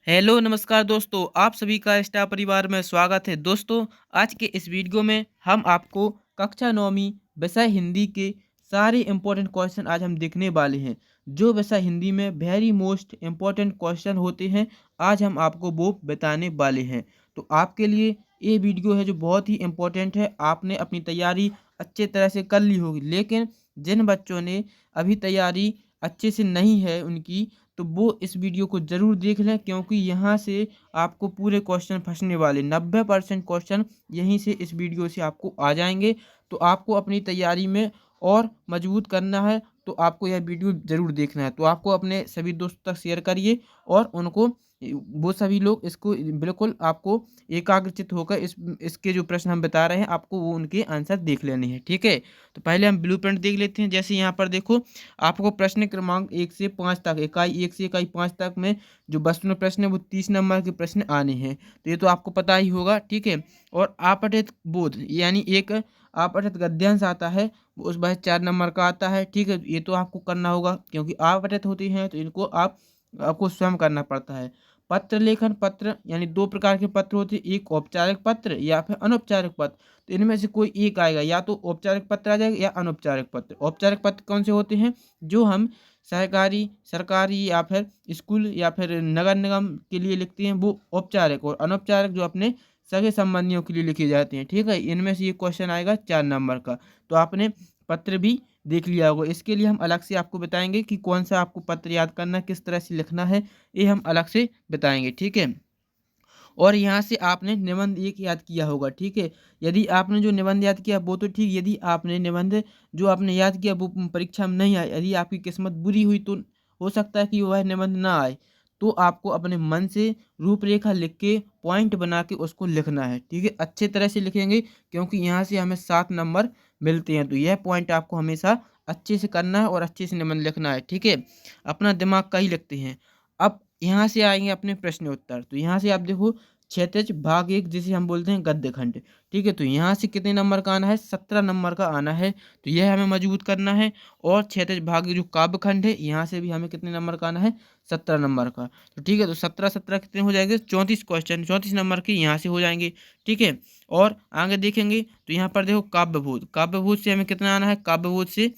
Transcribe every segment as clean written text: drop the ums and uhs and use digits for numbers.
Hello नमस्कार दोस्तों, आप सभी का स्टार परिवार में स्वागत है। दोस्तों, आज के इस वीडियो में हम आपको कक्षा 9वीं विषय हिंदी के सारे इम्पोर्टेंट क्वेश्चन आज हम देखने वाले हैं। जो विषय हिंदी में वेरी मोस्ट इम्पोर्टेंट क्वेश्चन होते हैं, आज हम आपको वो बताने वाले हैं। तो आपके लिए ये वीडियो है जो बहुत ही इम्पोर्टेंट है। आपने अपनी तैयारी अच्छे तरह से कर ली होगी, लेकिन जिन बच्चों ने अभी तैयारी अच्छे से नहीं है उनकी, तो वो इस वीडियो को ज़रूर देख लें, क्योंकि यहाँ से आपको पूरे क्वेश्चन फंसने वाले 90% क्वेश्चन यहीं से इस वीडियो से आपको आ जाएंगे। तो आपको अपनी तैयारी में और मजबूत करना है, तो आपको यह वीडियो ज़रूर देखना है। तो आपको अपने सभी दोस्तों तक शेयर करिए और उनको वो सभी लोग इसको बिल्कुल आपको एकाग्रचित होकर इसके जो प्रश्न हम बता रहे हैं आपको वो उनके आंसर देख लेने हैं। ठीक है, तो पहले हम ब्लूप्रिंट देख लेते हैं। जैसे यहाँ पर देखो, आपको प्रश्न क्रमांक 1 से 5 तक, इकाई 1 से इकाई 5 तक में जो वस्तुनिष्ठ प्रश्न है वो 30 नंबर के प्रश्न आने हैं। तो ये तो आपको पता ही होगा। ठीक है, और आपठित बोध यानी एक आपठित गद्यांश आता है, वो उस वह 4 नंबर का आता है। ठीक है, ये तो आपको करना होगा, क्योंकि आपठित होती हैं तो इनको आपको स्वयं करना पड़ता है। पत्र लेखन पत्र यानी 2 प्रकार के पत्र होते हैं, एक औपचारिक पत्र या फिर अनौपचारिक पत्र। तो इनमें से कोई एक आएगा, या तो औपचारिक पत्र आ जाएगा या अनौपचारिक पत्र। औपचारिक पत्र कौन से होते हैं? जो हम सहकारी, सरकारी या फिर स्कूल या फिर नगर निगम के लिए लिखते हैं, वो औपचारिक। और अनौपचारिक जो अपने सगे संबंधियों के लिए लिखे जाते हैं। ठीक है, इनमें से ये क्वेश्चन आएगा 4 नंबर का। तो आपने पत्र भी देख लिया होगा। इसके लिए हम अलग से आपको बताएंगे कि कौन सा आपको पत्र याद करना है, किस तरह से लिखना है, ये हम अलग से बताएंगे। ठीक है, और यहाँ से आपने निबंध एक याद किया होगा। ठीक है, यदि आपने जो निबंध याद किया वो तो ठीक, यदि आपने निबंध जो आपने याद किया वो परीक्षा में नहीं आया, यदि आपकी किस्मत बुरी हुई तो हो सकता है कि वह निबंध ना आए, तो आपको अपने मन से रूपरेखा लिख के पॉइंट बना के उसको लिखना है। ठीक है, अच्छे तरह से लिखेंगे, क्योंकि यहाँ से हमें 7 नंबर मिलते हैं। तो यह पॉइंट आपको हमेशा अच्छे से करना है और अच्छे से निबंध लिखना है। ठीक है, अपना दिमाग का ही लिखते हैं। अब यहाँ से आएंगे अपने प्रश्न उत्तर। तो यहाँ से आप देखो, क्षैतिज भाग 1 जिसे हम बोलते हैं गद्य खंड। ठीक है, तो यहाँ से कितने नंबर का आना है? 17 नंबर का आना है। तो यह हमें मजबूत करना है। और क्षैतिज भाग जो काव्य खंड है, यहाँ से भी हमें कितने नंबर का आना है? 17 नंबर का। तो ठीक है, तो 17 कितने हो जाएंगे? 34 क्वेश्चन 34 नंबर के यहाँ से हो जाएंगे। ठीक है, और आगे देखेंगे तो यहाँ पर देखो काव्यबोध। काव्यबोध से हमें कितना आना है? काव्यबोध से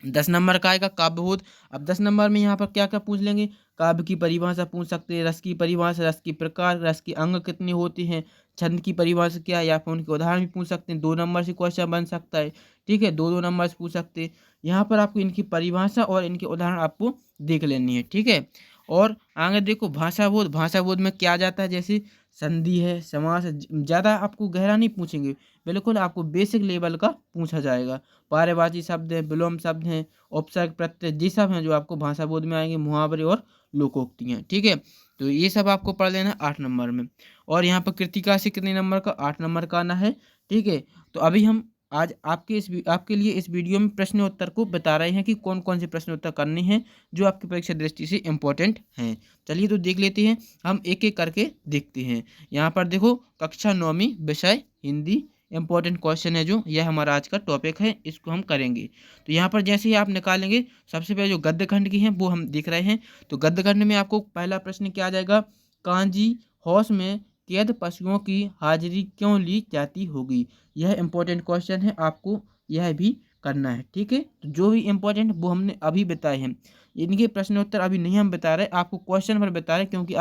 10 नंबर का आएगा काव्यबोध। अब 10 नंबर में यहाँ पर क्या क्या पूछ लेंगे? काव्य की परिभाषा पूछ सकते हैं, रस की परिभाषा, रस की प्रकार, रस के अंग कितने होते हैं, छंद की परिभाषा क्या है, या फिर उनके उदाहरण भी पूछ सकते हैं। 2 नंबर से क्वेश्चन बन सकता है। ठीक है, 2-2 नंबर से पूछ सकते हैं। यहाँ पर आपको इनकी परिभाषा और इनके उदाहरण आपको देख लेनी है। ठीक है, और आगे देखो भाषा बोध। भाषा बोध में क्या आ जाता है? जैसे संधि है, समास है। ज़्यादा आपको गहरा नहीं पूछेंगे, बिल्कुल आपको बेसिक लेवल का पूछा जाएगा। पारिभाषिक शब्द हैं, विलोम शब्द हैं, औपचारिक प्रत्यय, ये सब हैं जो आपको भाषा बोध में आएंगे। मुहावरे और लोकोक्तियाँ। ठीक है, तो ये सब आपको पढ़ लेना है 8 नंबर में। और यहाँ पर कृतिका से कितने नंबर का? 8 नंबर का आना है। ठीक है, तो अभी हम आज आपके लिए इस वीडियो में प्रश्न उत्तर को बता रहे हैं कि कौन कौन से प्रश्न उत्तर करने हैं जो आपकी परीक्षा दृष्टि से इम्पोर्टेंट हैं। चलिए तो देख लेते हैं, हम एक एक करके देखते हैं। यहाँ पर देखो, कक्षा 9वीं विषय हिंदी इम्पोर्टेंट क्वेश्चन है, जो यह हमारा आज का टॉपिक है, इसको हम करेंगे। तो यहाँ पर जैसे ही आप निकालेंगे, सबसे पहले जो गद्य खंड की हैं वो हम देख रहे हैं। तो गद्य खंड में आपको पहला प्रश्न क्या आ जाएगा? कांजी हाउस में कैद पशुओं की हाजिरी क्यों ली जाती होगी? यह इम्पोर्टेंट क्वेश्चन है, आपको यह भी करना है। ठीक है, तो जो भी इम्पोर्टेंट वो हमने अभी बताए हैं, इनके प्रश्न उत्तर अभी नहीं हम बता रहे, आपको क्वेश्चन पर बता रहे, क्योंकि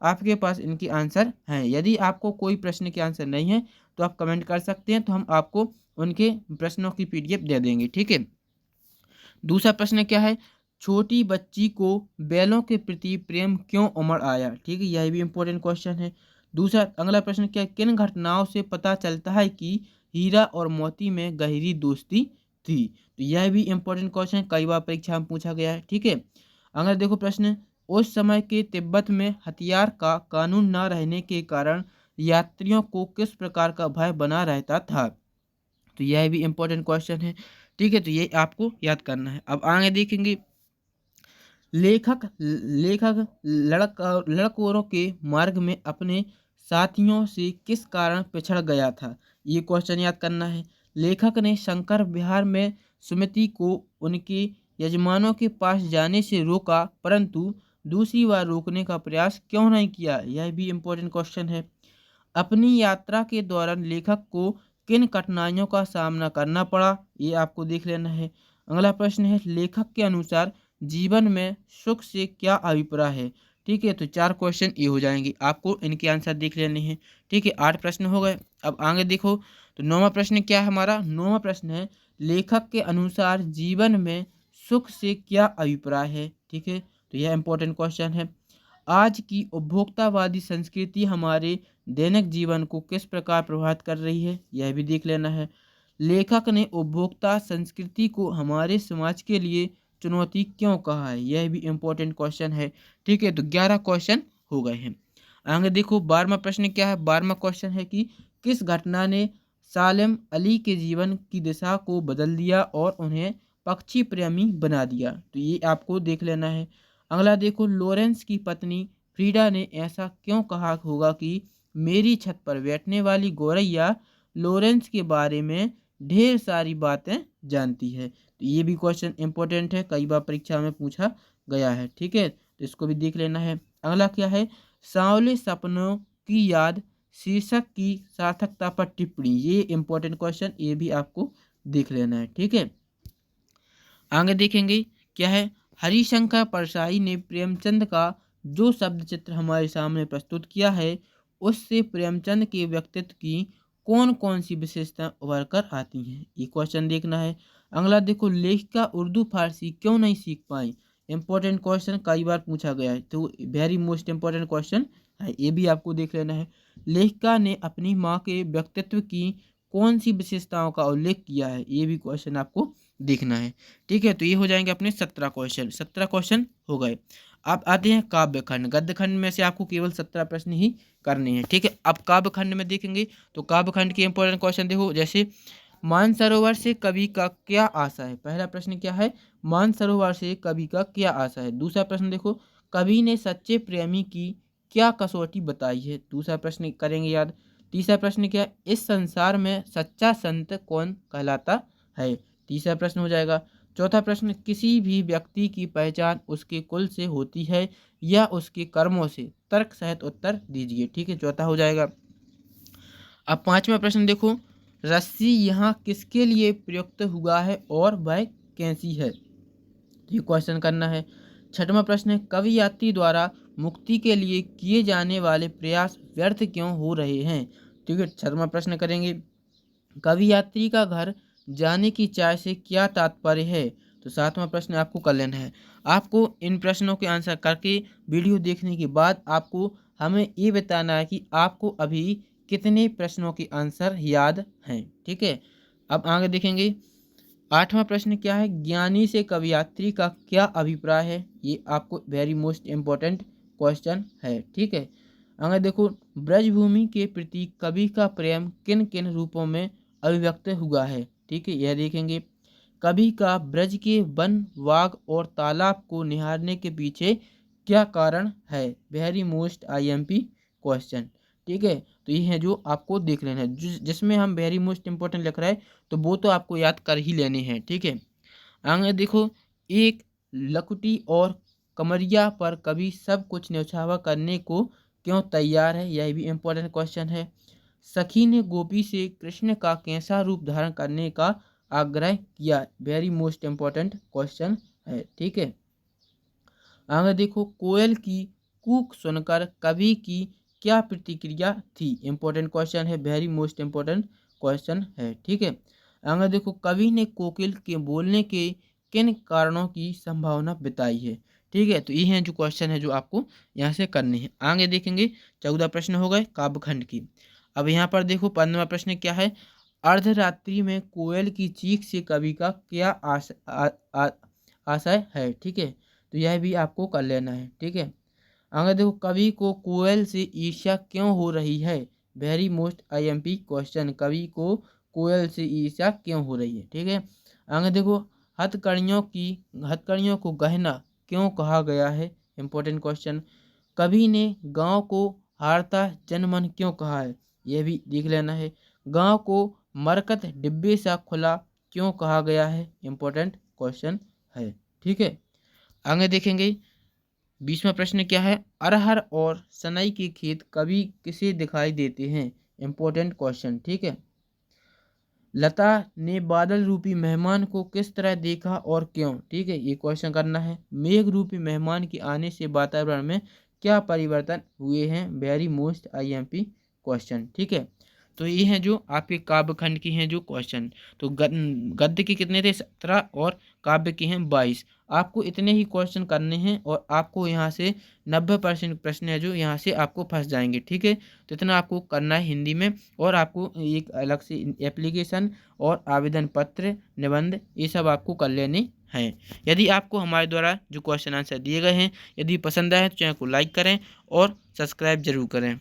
आपके पास इनके आंसर हैं। यदि आपको कोई प्रश्न के आंसर नहीं है तो आप कमेंट कर सकते हैं, तो हम आपको उनके प्रश्नों की पीडीएफ दे देंगे। ठीक है, दूसरा प्रश्न क्या है? छोटी बच्ची को बैलों के प्रति प्रेम क्यों उमड़ आया? ठीक है, यह भी इम्पोर्टेंट क्वेश्चन है। दूसरा अगला प्रश्न क्या है? किन घटनाओं से पता चलता है कि हीरा और मोती में गहरी दोस्ती थी? तो यह भी इम्पोर्टेंट क्वेश्चन है, कई बार परीक्षा में पूछा गया है। ठीक है, अगर देखो प्रश्न, उस समय के तिब्बत में हथियार का कानून न रहने के कारण यात्रियों को किस प्रकार का भय बना रहता था? तो यह भी इम्पोर्टेंट क्वेश्चन है। ठीक है, तो ये आपको याद करना है। अब आगे देखेंगे, लेखक लेखक लड़कोरों के मार्ग में अपने साथियों से किस कारण पिछड़ गया था? ये क्वेश्चन याद करना है। लेखक ने शंकर विहार में सुमति को उनके यजमानों के पास जाने से रोका, परंतु दूसरी बार रोकने का प्रयास क्यों नहीं किया, यह भी इम्पोर्टेंट क्वेश्चन है। अपनी यात्रा के दौरान लेखक को किन कठिनाइयों का सामना करना पड़ा, ये आपको देख लेना है। अगला प्रश्न है, लेखक के अनुसार जीवन में सुख से क्या अभिप्राय है। ठीक है, तो 4 क्वेश्चन ये हो जाएंगे, आपको इनके आंसर देख लेने हैं। ठीक है, 8 प्रश्न हो गए। अब आगे देखो, तो 9वां प्रश्न क्या है हमारा। 9वां प्रश्न है, लेखक के अनुसार जीवन में सुख से क्या अभिप्राय है। ठीक है, तो यह इंपॉर्टेंट क्वेश्चन है। आज की उपभोक्तावादी संस्कृति हमारे दैनिक जीवन को किस प्रकार प्रभावित कर रही है, यह भी देख लेना है। लेखक ने उपभोक्ता संस्कृति को हमारे समाज के लिए चुनौती क्यों कहा है, यह भी इम्पोर्टेंट क्वेश्चन है। ठीक है, तो 11 क्वेश्चन हो गए हैं। आगे देखो, 12वां प्रश्न क्या है। 12वां क्वेश्चन है कि किस घटना ने सालिम अली के जीवन की दिशा को बदल दिया और उन्हें पक्षी प्रेमी बना दिया, तो ये आपको देख लेना है। अगला देखो, लॉरेंस की पत्नी फ्रीडा ने ऐसा क्यों कहा होगा कि मेरी छत पर बैठने वाली गौरैया लॉरेंस के बारे में ढेर सारी बातें जानती है, तो ये भी क्वेश्चन इंपॉर्टेंट है, कई बार परीक्षा में पूछा गया है। ठीक है, तो इसको भी देख लेना है। अगला क्या है, सांवले सपनों की याद शीर्षक की सार्थकता पर टिप्पणी, ये इंपॉर्टेंट क्वेश्चन, ये भी आपको देख लेना है। ठीक है, आगे देखेंगे क्या है, हरिशंकर परसाई ने प्रेमचंद का जो शब्द चित्र हमारे सामने प्रस्तुत किया है, उससे प्रेमचंद के व्यक्तित्व की कौन कौन सी विशेषताएं उभर कर आती हैं, ये क्वेश्चन देखना है। अगला देखो, लेखिका उर्दू फारसी क्यों नहीं सीख पाई, इंपॉर्टेंट क्वेश्चन, कई बार पूछा गया है, तो वेरी मोस्ट इंपॉर्टेंट क्वेश्चन है, ये भी आपको देख लेना है। लेखिका ने अपनी माँ के व्यक्तित्व की कौन सी विशेषताओं का उल्लेख किया है, ये भी क्वेश्चन आपको देखना है। ठीक है, तो ये हो जाएंगे अपने 17 क्वेश्चन। 17 क्वेश्चन हो गए। अब आते हैं काव्य खंड। गद्य खंड में से आपको केवल 17 प्रश्न ही करने हैं। ठीक है, अब काव्य खंड में देखेंगे तो काव्य खंड के इंपॉर्टेंट क्वेश्चन देखो, जैसे मानसरोवर से कवि का क्या आशा है। पहला प्रश्न क्या है, मानसरोवर से कवि का क्या आशा है। दूसरा प्रश्न देखो, कवि ने सच्चे प्रेमी की क्या कसौटी बताई है, दूसरा प्रश्न करेंगे याद। तीसरा प्रश्न क्या, इस संसार में सच्चा संत कौन कहलाता है, तीसरा प्रश्न हो जाएगा। चौथा प्रश्न, किसी भी व्यक्ति की पहचान उसके कुल से होती है या उसके कर्मों से, तर्क सहित उत्तर दीजिए। ठीक है, चौथा हो जाएगा। अब 5वां प्रश्न देखो, रस्सी यहाँ किसके लिए प्रयुक्त हुआ है और वह कैसी है, ये क्वेश्चन करना है। 6वां प्रश्न है, कवि यात्री द्वारा मुक्ति के लिए किए जाने वाले प्रयास व्यर्थ क्यों हो रहे हैं। ठीक है, 6वां प्रश्न करेंगे, कवि यात्री का घर जाने की चाय से क्या तात्पर्य है, तो 7वां प्रश्न आपको कर लेना है। आपको इन प्रश्नों के आंसर करके वीडियो देखने के बाद आपको हमें ये बताना है कि आपको अभी कितने प्रश्नों के आंसर याद हैं। ठीक है, अब आगे देखेंगे। 8वां प्रश्न क्या है, ज्ञानी से कवयित्री का क्या अभिप्राय है, ये आपको वेरी मोस्ट इम्पोर्टेंट क्वेश्चन है। ठीक है, आगे देखो, ब्रजभूमि के प्रति कवि का प्रेम किन किन रूपों में अभिव्यक्त हुआ है। ठीक है, यह देखेंगे। कवि का ब्रज के वन बाग और तालाब को निहारने के पीछे क्या कारण है, वेरी मोस्ट आईएमपी क्वेश्चन। ठीक है, तो ये है जो आपको देख लेना है, जिसमें हम वेरी मोस्ट इंपॉर्टेंट लिख रहे हैं तो वो तो आपको याद कर ही लेने हैं। ठीक है, आगे देखो, एक लकुटी और कमरिया पर कभी सब कुछ न्यौछावर करने को क्यों तैयार है, यह भी इम्पोर्टेंट क्वेश्चन है। सखी ने गोपी से कृष्ण का कैसा रूप धारण करने का आग्रह किया, वेरी मोस्ट इम्पोर्टेंट क्वेश्चन है। ठीक है, आगे देखो, कोयल की कूक सुनकर कवि की क्या प्रतिक्रिया थी, इंपॉर्टेंट क्वेश्चन है, वेरी मोस्ट इम्पोर्टेंट क्वेश्चन है। ठीक है, आगे देखो, कवि ने कोकिल के बोलने के किन कारणों की संभावना बताई है। ठीक है, तो ये हैं जो क्वेश्चन है जो आपको यहाँ से करने हैं। आगे देखेंगे, 14 प्रश्न हो गए काव्यखंड की। अब यहाँ पर देखो 15वां प्रश्न क्या है, अर्धरात्रि में कोयल की चीख से कवि का क्या आशय है। ठीक है, तो यह भी आपको कर लेना है। ठीक है, आगे देखो, कवि को कोयल से ईर्ष्या क्यों हो रही है, वेरी मोस्ट आईएमपी क्वेश्चन, कवि को कोयल से ईर्ष्या क्यों हो रही है। ठीक है, आगे देखो, हथकड़ियों को गहना क्यों कहा गया है, इंपॉर्टेंट क्वेश्चन। कवि ने गांव को हारता जनमन क्यों कहा है, यह भी देख लेना है। गांव को मरकत डिब्बे सा खुला क्यों कहा गया है, इंपॉर्टेंट क्वेश्चन है। ठीक है, आगे देखेंगे, 20वां प्रश्न क्या है, अरहर और सनई के खेत कभी किसे दिखाई देते हैं? इंपॉर्टेंट क्वेश्चन, ठीक है। लता ने बादल रूपी मेहमान को किस तरह देखा और क्यों? ठीक है, ये क्वेश्चन करना है। मेघ रूपी मेहमान के आने से वातावरण में क्या परिवर्तन हुए हैं? वेरी मोस्ट आईएमपी क्वेश्चन, ठीक है। तो ये हैं जो आपके काव्य खंड की हैं जो क्वेश्चन। तो गद्य के कितने थे? 17 और काव्य के हैं 22। आपको इतने ही क्वेश्चन करने हैं और आपको यहाँ से 90% प्रश्न है जो यहाँ से आपको फंस जाएंगे, ठीक है। तो इतना आपको करना है हिंदी में, और आपको एक अलग से एप्लीकेशन और आवेदन पत्र, निबंध, ये सब आपको कर लेने हैं। यदि आपको हमारे द्वारा जो क्वेश्चन आंसर दिए गए हैं यदि पसंद आए तो चैनल को लाइक करें और सब्सक्राइब जरूर करें।